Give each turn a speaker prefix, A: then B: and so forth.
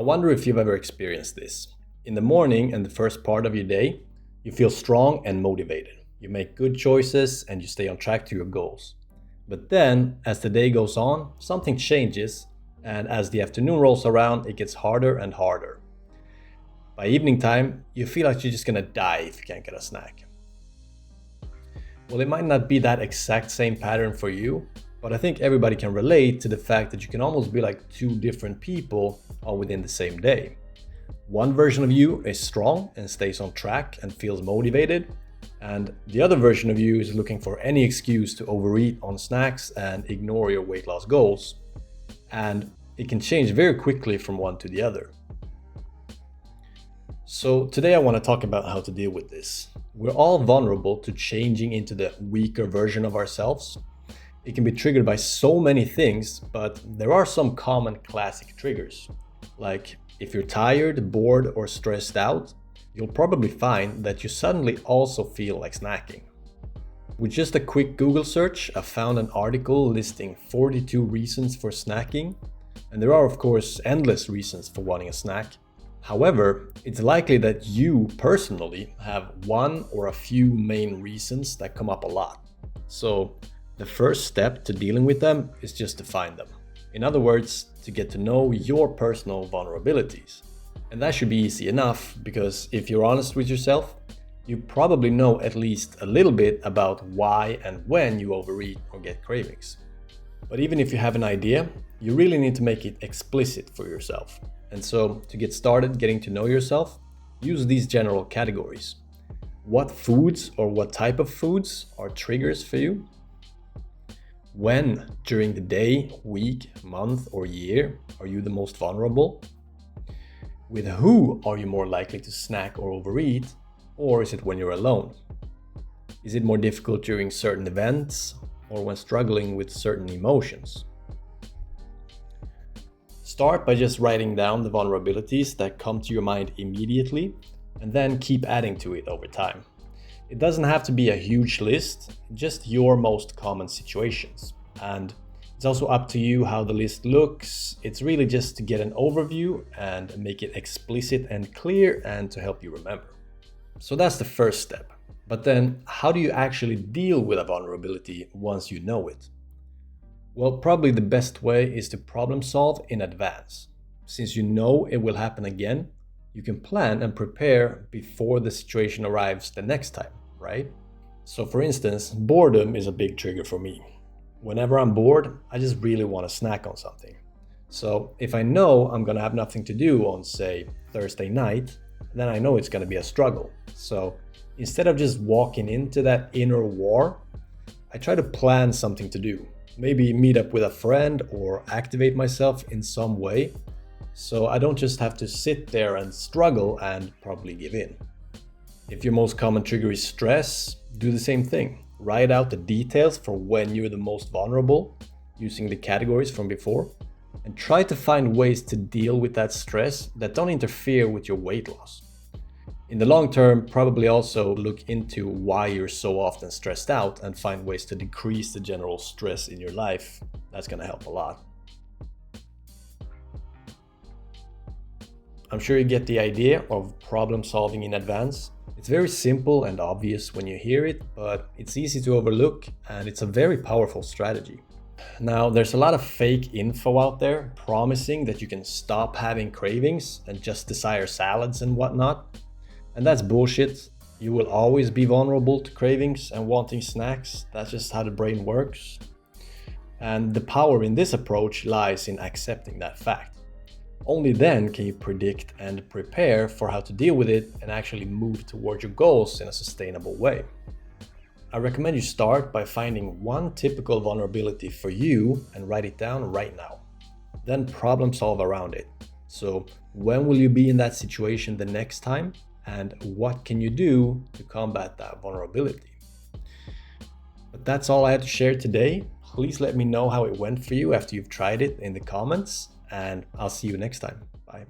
A: I wonder if you've ever experienced this. In the morning and the first part of your day, you feel strong and motivated. You make good choices and you stay on track to your goals. But then, as the day goes on, something changes, and as the afternoon rolls around, it gets harder and harder. By evening time, you feel like you're just gonna die if you can't get a snack. Well, it might not be that exact same pattern for you, but I think everybody can relate to the fact that you can almost be like two different people all within the same day. One version of you is strong and stays on track and feels motivated, and the other version of you is looking for any excuse to overeat on snacks and ignore your weight loss goals. And it can change very quickly from one to the other. So today I want to talk about how to deal with this. We're all vulnerable to changing into the weaker version of ourselves. It can be triggered by so many things, but there are some common classic triggers. Like if you're tired, bored, or stressed out, you'll probably find that you suddenly also feel like snacking. With just a quick Google search, I found an article listing 42 reasons for snacking, and there are of course endless reasons for wanting a snack. However, it's likely that you personally have one or a few main reasons that come up a lot. So the first step to dealing with them is just to find them. In other words, to get to know your personal vulnerabilities. And that should be easy enough because if you're honest with yourself, you probably know at least a little bit about why and when you overeat or get cravings. But even if you have an idea, you really need to make it explicit for yourself. And so to get started getting to know yourself, use these general categories. What foods or what type of foods are triggers for you? When during the day, week, month, or year are you the most vulnerable? With who are you more likely to snack or overeat? Or is it when you're alone? Is it more difficult during certain events or when struggling with certain emotions? Start by just writing down the vulnerabilities that come to your mind immediately and then keep adding to it over time. It doesn't have to be a huge list, just your most common situations. And it's also up to you how the list looks. It's really just to get an overview and make it explicit and clear and to help you remember. So that's the first step. But then how do you actually deal with a vulnerability once you know it? Well, probably the best way is to problem solve in advance. Since you know it will happen again, you can plan and prepare before the situation arrives the next time, right? So for instance, boredom is a big trigger for me. Whenever I'm bored, I just really want to snack on something. So if I know I'm gonna have nothing to do on, say, Thursday night, then I know it's gonna be a struggle. So instead of just walking into that inner war, I try to plan something to do. Maybe meet up with a friend or activate myself in some way, so I don't just have to sit there and struggle and probably give in. If your most common trigger is stress, do the same thing. Write out the details for when you're the most vulnerable, using the categories from before, and try to find ways to deal with that stress that don't interfere with your weight loss. In the long term, probably also look into why you're so often stressed out and find ways to decrease the general stress in your life. That's going to help a lot. I'm sure you get the idea of problem solving in advance. It's very simple and obvious when you hear it, but it's easy to overlook and it's a very powerful strategy. Now, there's a lot of fake info out there promising that you can stop having cravings and just desire salads and whatnot. And that's bullshit. You will always be vulnerable to cravings and wanting snacks. That's just how the brain works. And the power in this approach lies in accepting that fact. Only then can you predict and prepare for how to deal with it and actually move toward your goals in a sustainable way. I recommend you start by finding one typical vulnerability for you and write it down right now. Then problem solve around it. So when will you be in that situation the next time? And what can you do to combat that vulnerability? But that's all I had to share today. Please let me know how it went for you after you've tried it in the comments, and I'll see you next time. Bye.